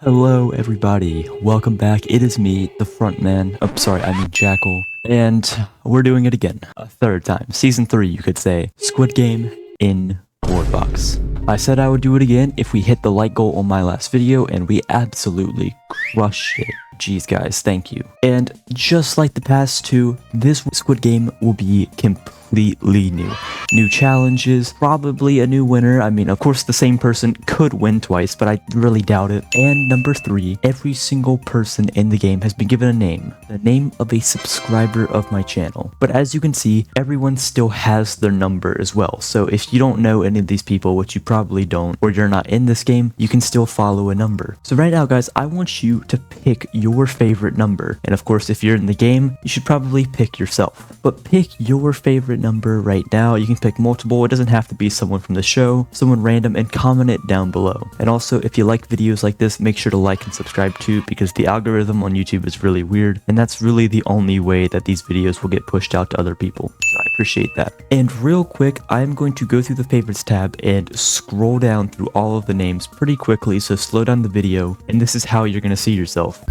Hello everybody, welcome back. It is me, the front man. Oh, sorry, I mean Jackal. And we're doing it again. A third time. Season 3, you could say. Squid Game in worldbox. I said I would do it again if we hit the like goal on my last video, and we absolutely crushed it. Jeez guys, thank you. And just like the past two, this Squid Game will be completely new. New challenges, probably a new winner. I mean, of course the same person could win twice, but I really doubt it. And number 3, every single person in the game has been given a name. The name of a subscriber of my channel. But as you can see, everyone still has their number as well. So if you don't know any of these people, which you probably don't, or you're not in this game, you can still follow a number. So right now guys, I want you to pick your favorite number. And of course, if you're in the game, you should probably pick yourself. But pick your favorite number right now. You can pick multiple. It doesn't have to be someone from the show, someone random, and comment it down below. And also, if you like videos like this, make sure to like and subscribe too, because the algorithm on YouTube is really weird, and that's really the only way that these videos will get pushed out to other people. So I appreciate that. And real quick, I'm going to go through the favorites tab and scroll down through all of the names pretty quickly, so slow down the video, and this is how you're going to see yourself.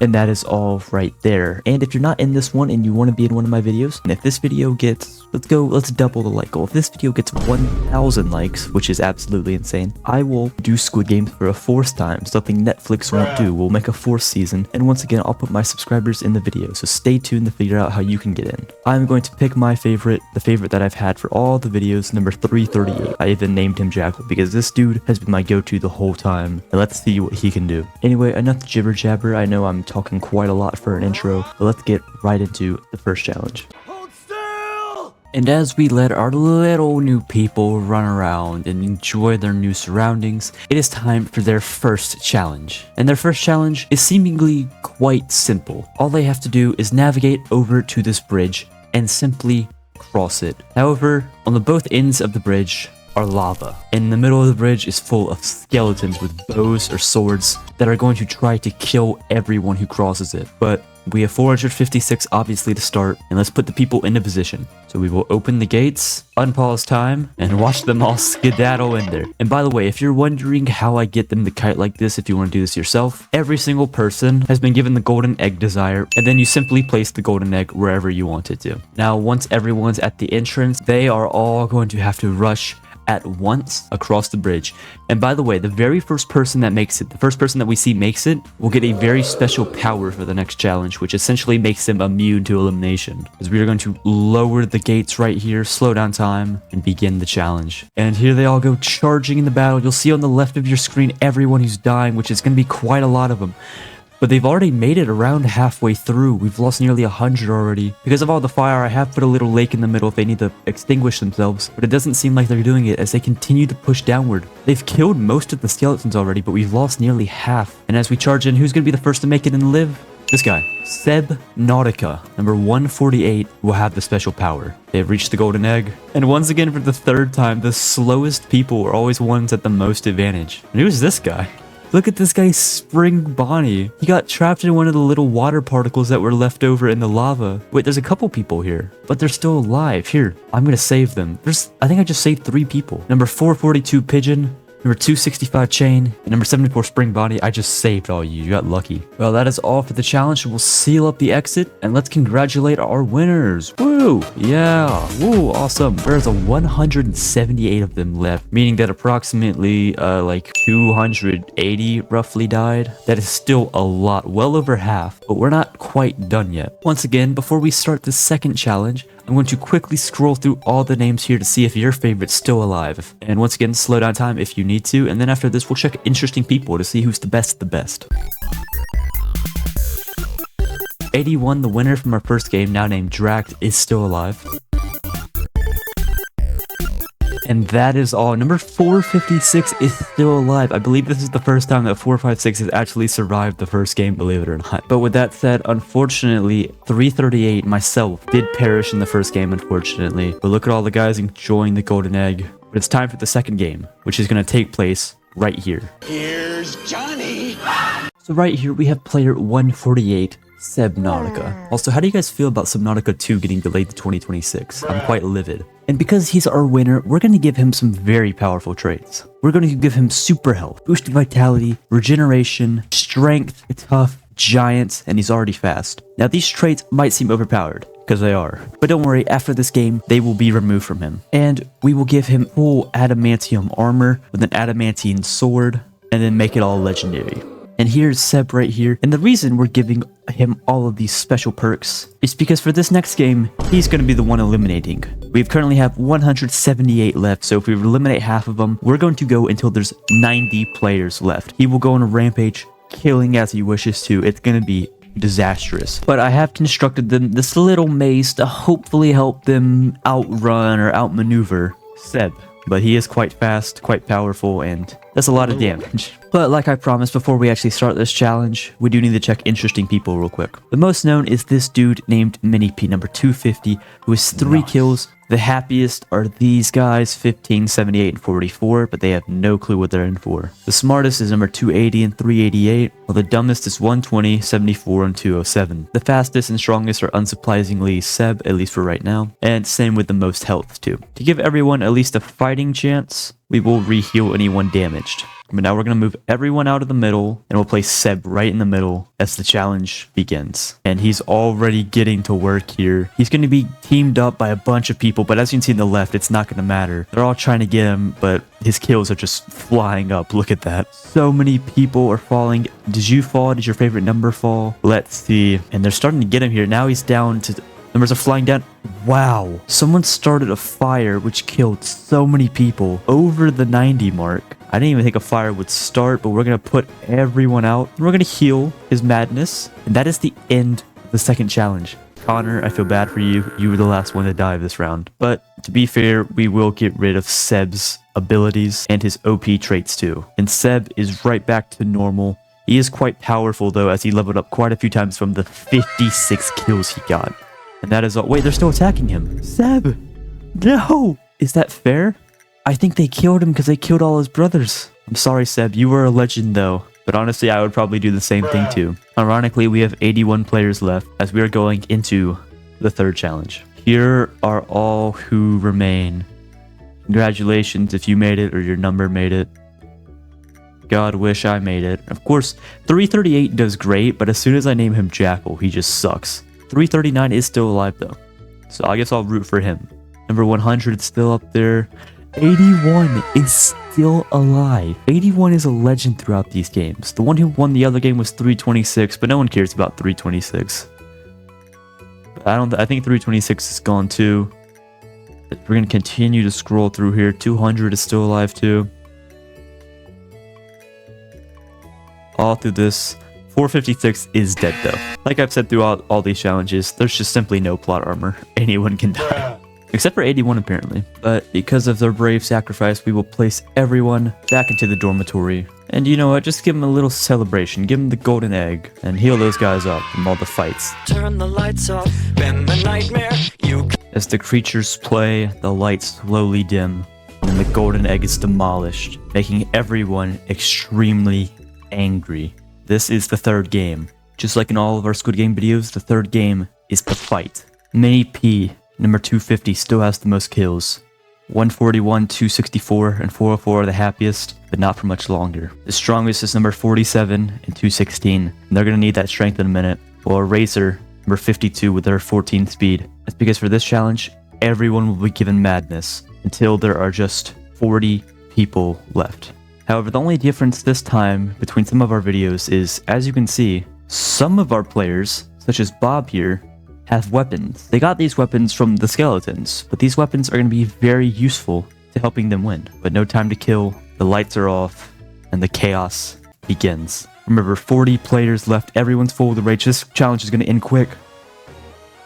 And that is all right there. And if you're not in this one and you want to be in one of my videos, and if this video gets, let's double the like goal. If this video gets 1,000 likes, which is absolutely insane, I will do Squid Games for a 4th time, something Netflix won't do. We'll make a 4th season, and once again, I'll put my subscribers in the video, so stay tuned to figure out how you can get in. I'm going to pick my favorite, the favorite that I've had for all the videos, number 338. I even named him Jackal, because this dude has been my go-to the whole time, and let's see what he can do. Anyway, enough jibber jabber. I know I'm talking quite a lot for an intro, but let's get right into the first challenge. Hold still! And as we let our little new people run around and enjoy their new surroundings, it is time for their first challenge. And their first challenge is seemingly quite simple. All they have to do is navigate over to this bridge and simply cross it. However, on the both ends of the bridge are lava. In the middle of the bridge is full of skeletons with bows or swords that are going to try to kill everyone who crosses it. But we have 456 obviously to start, and let's put the people into position. So we will open the gates, unpause time, and watch them all skedaddle in there. And by the way, if you're wondering how I get them to kite like this, if you want to do this yourself, every single person has been given the golden egg desire, and then you simply place the golden egg wherever you want it to. Now, once everyone's at the entrance, they are all going to have to rush at once across the bridge. And by the way, the very first person that makes it, the first person that we see makes it, will get a very special power for the next challenge, which essentially makes them immune to elimination. Because we are going to lower the gates right here, slow down time, and begin the challenge. And here they all go charging in the battle. You'll see on the left of your screen everyone who's dying, which is going to be quite a lot of them. But they've already made it around halfway through. We've lost nearly 100 already. Because of all the fire, I have put a little lake in the middle if they need to extinguish themselves. But it doesn't seem like they're doing it as they continue to push downward. They've killed most of the skeletons already, but we've lost nearly half. And as we charge in, who's going to be the first to make it and live? This guy, Subnautica, number 148, will have the special power. They've reached the golden egg. And once again, for the 3rd time, the slowest people are always ones at the most advantage. And who's this guy? Look at this guy, Spring Bonnie. He got trapped in one of the little water particles that were left over in the lava. Wait, there's a couple people here, but they're still alive. Here, I'm gonna save them. I think I just saved 3 people. Number 442 Pigeon, number 265 Chain, and number 74 Spring Bonnie. I just saved all you. You got lucky. Well, that is all for the challenge. We'll seal up the exit, and let's congratulate our winners. Woo! Yeah! Woo! Awesome. There's 178 of them left, meaning that approximately like 280 roughly died. That is still a lot, well over half, but we're not quite done yet. Once again, before we start the second challenge, I'm going to quickly scroll through all the names here to see if your favorite's still alive. And once again, slow down time if you need to. And then after this, we'll check interesting people to see who's the best of the best. 81, the winner from our first game, now named Dract, is still alive. And that is all. Number 456 is still alive. I believe this is the first time that 456 has actually survived the first game, believe it or not. But with that said, unfortunately, 338, myself, did perish in the first game, unfortunately. But look at all the guys enjoying the golden egg. But it's time for the second game, which is going to take place right here. Here's Johnny! So right here, we have player 148, Subnautica. Also, how do you guys feel about Subnautica 2 getting delayed to 2026? I'm quite livid. And because he's our winner, we're going to give him some very powerful traits. We're going to give him super health, boosted vitality, regeneration, strength, tough, giant, and he's already fast. Now these traits might seem overpowered, because they are. But don't worry, after this game, they will be removed from him. And we will give him full adamantium armor with an adamantine sword, and then make it all legendary. And here's Seb right here. And the reason we're giving him all of these special perks is because for this next game, he's going to be the one eliminating. We currently have 178 left, so if we eliminate half of them, we're going to go until there's 90 players left. He will go on a rampage, killing as he wishes to. It's going to be disastrous. But I have constructed them this little maze to hopefully help them outrun or outmaneuver Seb. But he is quite fast, quite powerful, and that's a lot of damage. But like I promised, before we actually start this challenge, we do need to check interesting people real quick. The most known is this dude named Mini P, number 250, who has 3 kills. The happiest are these guys, 15, 78, and 44, but they have no clue what they're in for. The smartest is number 280 and 388, while the dumbest is 120, 74, and 207. The fastest and strongest are unsurprisingly Seb, at least for right now, and same with the most health too. To give everyone at least a fighting chance, we will re-heal anyone damaged. But now we're going to move everyone out of the middle, and we'll place Seb right in the middle as the challenge begins. And he's already getting to work here. He's going to be teamed up by a bunch of people, but as you can see on the left, it's not going to matter. They're all trying to get him, but his kills are just flying up. Look at that. So many people are falling. Did you fall? Did your favorite number fall? Let's see. And they're starting to get him here. Now he's down to... Numbers are flying down. Wow. Someone started a fire which killed so many people over the 90 mark. I didn't even think a fire would start, but we're going to put everyone out. We're going to heal his madness. And that is the end of the second challenge. Connor, I feel bad for you. You were the last one to die of this round. But to be fair, we will get rid of Seb's abilities and his OP traits too. And Seb is right back to normal. He is quite powerful though, as he leveled up quite a few times from the 56 kills he got. And that is all. Wait, they're still attacking him. Seb! No! Is that fair? I think they killed him because they killed all his brothers. I'm sorry, Seb. You were a legend, though. But honestly, I would probably do the same thing, too. Ironically, we have 81 players left as we are going into the third challenge. Here are all who remain. Congratulations if you made it or your number made it. God wish I made it. Of course, 338 does great, but as soon as I name him Jackal, he just sucks. 339 is still alive though, so I guess I'll root for him. Number 100 is still up there. 81 is still alive. 81 is a legend throughout these games. The one who won the other game was 326, but no one cares about 326. I think 326 is gone too. But we're gonna continue to scroll through here. 200 is still alive too. All through this. 456 is dead though. Like I've said throughout all these challenges, there's just simply no plot armor. Anyone can die. Except for 81 apparently. But because of their brave sacrifice, we will place everyone back into the dormitory. And you know what, just give them a little celebration. Give them the golden egg and heal those guys up from all the fights. Turn the lights off, bend the nightmare. As the creatures play, the lights slowly dim. And the golden egg is demolished, making everyone extremely angry. This is the third game. Just like in all of our Squid Game videos, the third game is the fight. Mini P, number 250, still has the most kills. 141, 264, and 404 are the happiest, but not for much longer. The strongest is number 47 and 216, and they're going to need that strength in a minute. While Eraser, number 52 with their 14 speed. That's because for this challenge, everyone will be given madness until there are just 40 people left. However, the only difference this time between some of our videos is, as you can see, some of our players, such as Bob here, have weapons. They got these weapons from the skeletons, but these weapons are going to be very useful to helping them win. But no time to kill, the lights are off, and the chaos begins. Remember, 40 players left, everyone's full of the rage. This challenge is going to end quick.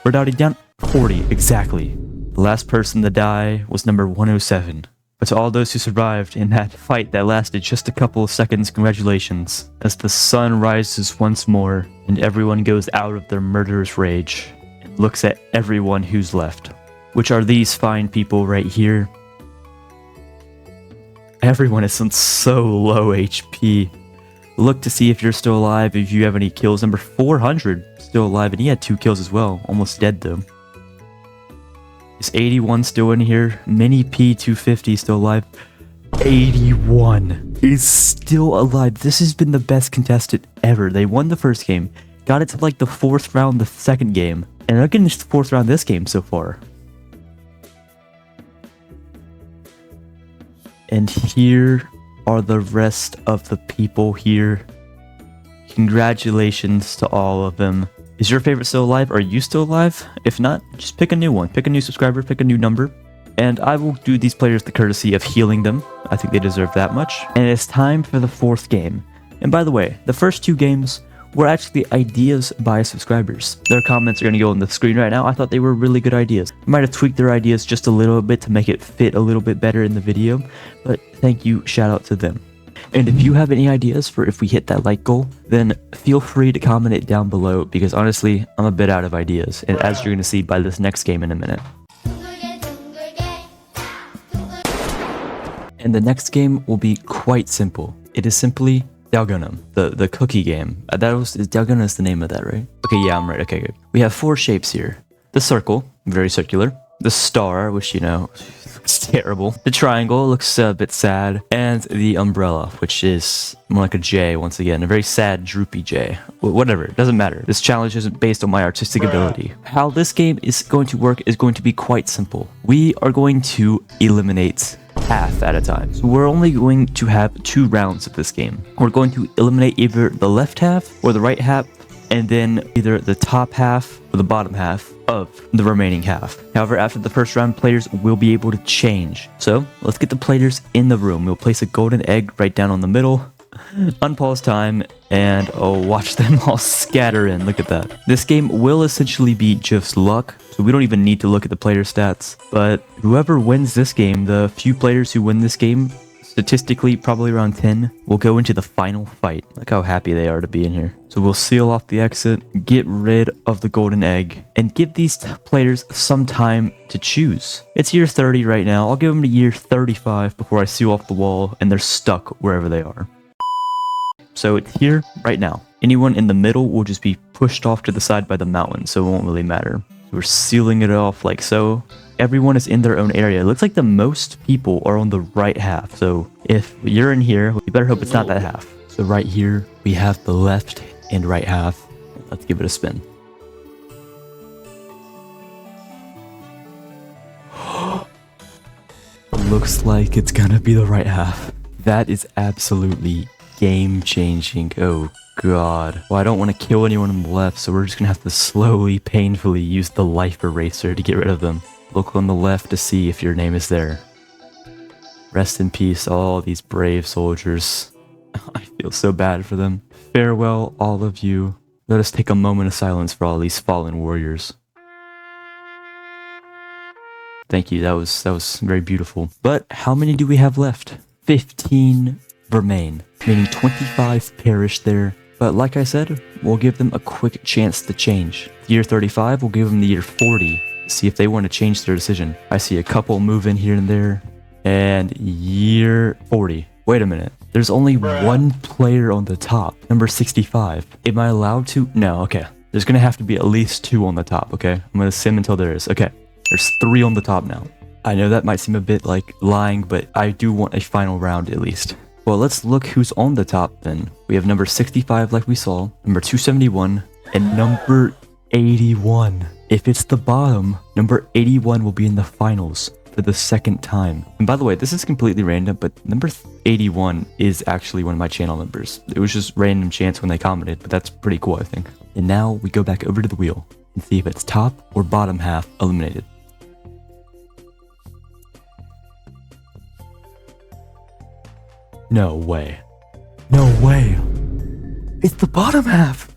We're down 40, exactly. The last person to die was number 107. But to all those who survived in that fight that lasted just a couple of seconds, congratulations. As the sun rises once more, and everyone goes out of their murderous rage, and looks at everyone who's left, which are these fine people right here. Everyone is on so low HP. Look to see if you're still alive, if you have any kills. Number 400 still alive, and he had 2 kills as well. Almost dead though. Is 81 still in here? Mini P250 still alive. 81 is still alive. This has been the best contestant ever. They won the first game, got it to like the 4th round the second game, and they're getting to the 4th round this game so far. And here are the rest of the people here. Congratulations to all of them. Is your favorite still alive? Are you still alive? If not, just pick a new one. Pick a new subscriber, pick a new number. And I will do these players the courtesy of healing them. I think they deserve that much. And it's time for the 4th game. And by the way, the first 2 games were actually ideas by subscribers. Their comments are going to go on the screen right now. I thought they were really good ideas. I might have tweaked their ideas just a little bit to make it fit a little bit better in the video. But thank you, shout out to them. And if you have any ideas for if we hit that like goal, then feel free to comment it down below, because honestly, I'm a bit out of ideas, and as you're going to see by this next game in a minute. And the next game will be quite simple. It is simply Dalgunum, the cookie game. Dalgunum is the name of that, right? Okay, yeah, I'm right. Okay, good. We have 4 shapes here. The circle, very circular. The star, which, you know, looks terrible. The triangle looks a bit sad. And the umbrella, which is more like a J, once again. A very sad, droopy J. Whatever, it doesn't matter. This challenge isn't based on my artistic ability. How this game is going to work is going to be quite simple. We are going to eliminate half at a time. So we're only going to have 2 rounds of this game. We're going to eliminate either the left half or the right half, and then either the top half or the bottom half of the remaining half. However, after the first round, players will be able to change. So let's get the players in the room. We'll place a golden egg right down on the middle. Unpause time, and oh, watch them all scatter in. Look at that. This game will essentially be just luck, so we don't even need to look at the player stats. But whoever wins this game, the few players who win this game, statistically probably around 10, will go into the final fight. Look how happy they are to be in here. So we'll seal off the exit, get rid of the golden egg, and give these players some time to choose. It's year 30 right now. I'll give them to year 35 before I seal off the wall and they're stuck wherever they are. So it's here right now. Anyone in the middle will just be pushed off to the side by the mountain, so it won't really matter. So we're sealing it off like so. Everyone is in their own area. It looks like the most people are on the right half. So if you're in here, you better hope it's not that half. So right here, we have the left and right half. Let's give it a spin. Looks like it's gonna be the right half. That is absolutely game-changing. Oh god. Well, I don't want to kill anyone on the left, so we're just gonna have to slowly, painfully use the life eraser to get rid of them. Look on the left to see if your name is there. Rest in peace, all these brave soldiers. I feel so bad for them. Farewell, all of you. Let us take a moment of silence for all these fallen warriors. Thank you, that was very beautiful. But how many do we have left? 15 remain, meaning 25 perished there. But like I said, we'll give them a quick chance to change. Year 35, we'll give them the year 40. See if they want to change their decision. I see a couple move in here and there. And year 40. Wait a minute. There's only 1 player on the top. Number 65. Am I allowed to? No, okay. There's going to have to be at least 2 on the top, okay? I'm going to sim until there is. Okay. There's 3 on the top now. I know that might seem a bit like lying, but I do want a final round at least. Well, let's look who's on the top then. We have number 65 like we saw, number 271, and number 81. If it's the bottom, number 81 will be in the finals for the 2nd time. And by the way, this is completely random, but number 81 is actually one of my channel members. It was just random chance when they commented, but that's pretty cool, I think. And now we go back over to the wheel and see if it's top or bottom half eliminated. No way. No way. It's the bottom half.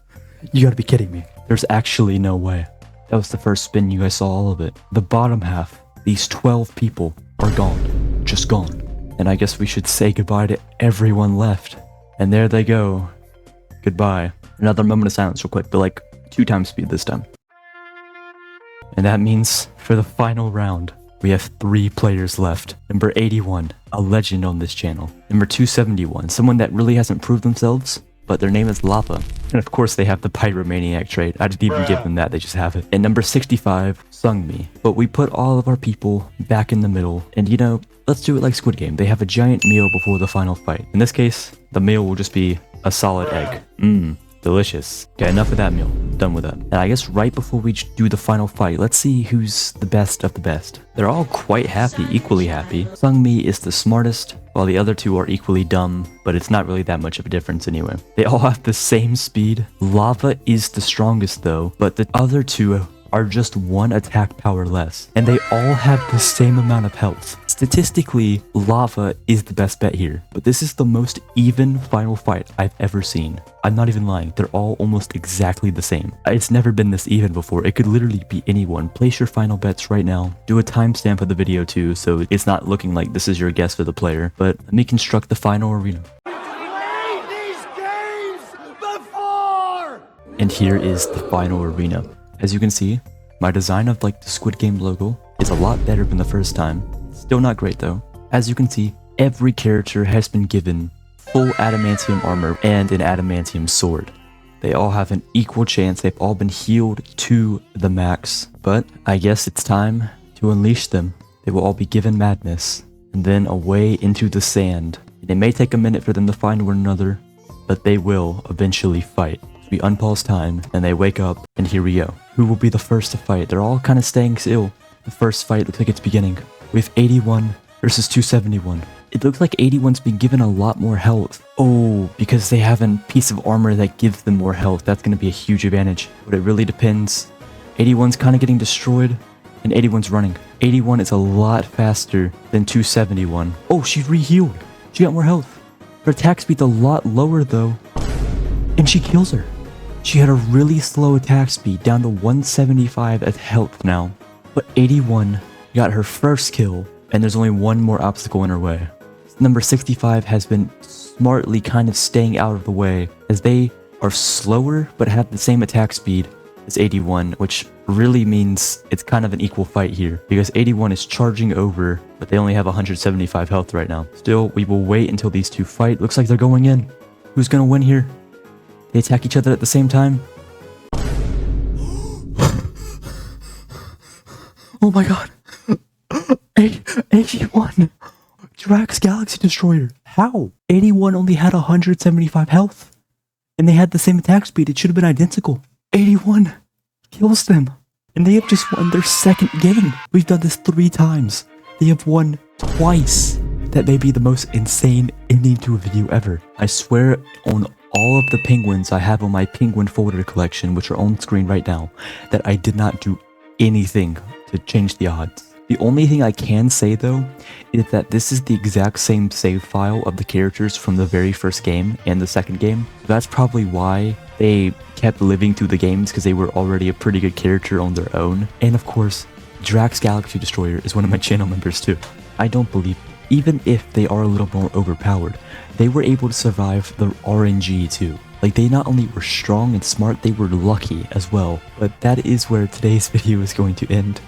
You gotta be kidding me. There's actually no way. That was the first spin. You guys saw all of it. The bottom half. These 12 people are gone. Just gone. And I guess we should say goodbye to everyone left. And there they go. Goodbye. Another moment of silence real quick, but like 2 times speed this time. And that means for the final round, we have 3 players left. Number 81, a legend on this channel. Number 271, someone that really hasn't proved themselves, but their name is Lava. And of course they have the Pyromaniac trait. I didn't even give them that, they just have it. And number 65, Sung Mi. But we put all of our people back in the middle. And you know, let's do it like Squid Game. They have a giant meal before the final fight. In this case, the meal will just be a solid egg. Mmm, delicious. Okay, enough of that meal. Done with that. And I guess right before we do the final fight, let's see who's the best of the best. They're all quite happy, equally happy. Sung Mi is the smartest, while the other two are equally dumb, but it's not really that much of a difference anyway. They all have the same speed. Lava is the strongest though, but the other two are just one attack power less, and they all have the same amount of health. Statistically, Lava is the best bet here, but this is the most even final fight I've ever seen. I'm not even lying, they're all almost exactly the same. It's never been this even before. It could literally be anyone. Place your final bets right now. Do a timestamp of the video too, so it's not looking like this is your guess for the player, but let me construct the final arena. And here is the final arena. As you can see, my design of like the Squid Game logo is a lot better than the first time. Still not great though. As you can see, every character has been given full adamantium armor and an adamantium sword. They all have an equal chance. They've all been healed to the max. But I guess it's time to unleash them. They will all be given madness and then away into the sand. It may take a minute for them to find one another, but they will eventually fight. We unpause time and they wake up, and here we go. Who will be the first to fight? They're all kind of staying still. The first fight looks like it's beginning. We have 81 versus 271. It looks like 81's been given a lot more health. Oh, because they have a piece of armor that gives them more health. That's going to be a huge advantage. But it really depends. 81's kind of getting destroyed, and 81's running. 81 is a lot faster than 271. Oh, she re-healed. She got more health. Her attack speed's a lot lower though, and she kills her. She had a really slow attack speed, down to 175 at health now. But 81 got her first kill, and there's only one more obstacle in her way. Number 65 has been smartly kind of staying out of the way, as they are slower but have the same attack speed as 81, which really means it's kind of an equal fight here, because 81 is charging over, but they only have 175 health right now. Still, we will wait until these two fight. Looks like they're going in. Who's gonna win here? They attack each other at the same time. Oh my god. 81. Drax Galaxy Destroyer. How? 81 only had 175 health. And they had the same attack speed. It should have been identical. 81 kills them. And they have just won their second game. We've done this 3 times. They have won twice. That may be the most insane ending to a video ever. I swear on all of the penguins I have on my penguin folder collection, which are on screen right now, that I did not do anything to change the odds. The only thing I can say though is that this is the exact same save file of the characters from the very first game and the second game. That's probably why they kept living through the games, because they were already a pretty good character on their own. And of course, Drax Galaxy Destroyer is one of my channel members too. I don't believe it. Even if they are a little more overpowered, they were able to survive the RNG too. Like, they not only were strong and smart, they were lucky as well. But that is where today's video is going to end.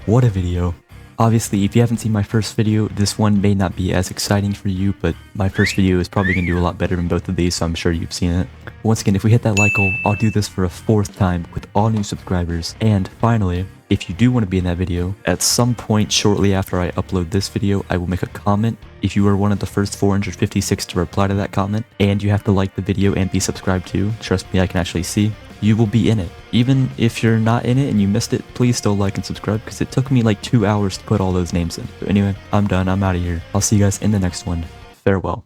What a video. Obviously, if you haven't seen my first video, this one may not be as exciting for you, but my first video is probably going to do a lot better than both of these, so I'm sure you've seen it. Once again, if we hit that like goal, I'll do this for a 4th time with all new subscribers. And finally, if you do want to be in that video, at some point shortly after I upload this video, I will make a comment. If you are one of the first 456 to reply to that comment, and you have to like the video and be subscribed too, trust me, I can actually see, you will be in it. Even if you're not in it and you missed it, please still like and subscribe, because it took me like 2 hours to put all those names in. But anyway, I'm done. I'm out of here. I'll see you guys in the next one. Farewell.